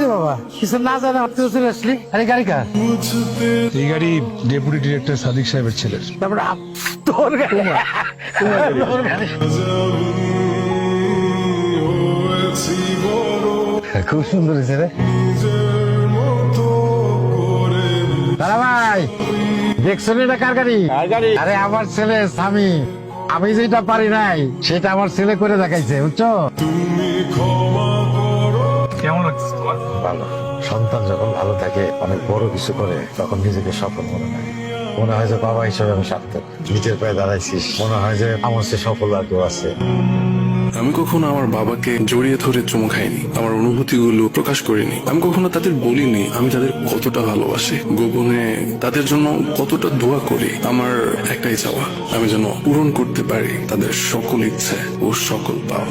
রে বাবা, কিছু না জানা তুই চলে আসলি। আরে গাড়ি কার? এই গাড়ি ডেপুটি ডিরেক্টর সাদিক সাহেবের ছেলের। তারপরে তোর গাড়ি। তোর গাড়ি। খুব সুন্দর হয়েছে রে। দাদা ভাই, দেখছো এটা কার গাড়ি? আরে আমার ছেলে স্বামী। আমি যেটা পারি নাই সেটা আমার ছেলে করে দেখাইছে, বুঝছো? কেমন লাগছে তোমার? ভালো। সন্তান যখন ভালো থাকে, অনেক বড় কিছু করে, তখন নিজেকে সফল মনে হয়। মনে হয় যে বাবা হিসেবে আমি সার্থক। নিজের পায়ে দাঁড়াইছিস, মনে হয় যে আমার সে সফল আর কেউ আছে। আমি কখনো আমার বাবাকে জড়িয়ে ধরে চুমু খাইনি, আমার অনুভূতিগুলো প্রকাশ করিনি। আমি কখনো তাদের বলিনি আমি তাদের কতটা ভালোবাসি, গোপনে তাদের জন্য কতটা দোয়া করি। আমার একটাই চাওয়া, আমি যেন পূরণ করতে পারি তাদের সকল ইচ্ছে ও সকল পাওয়া।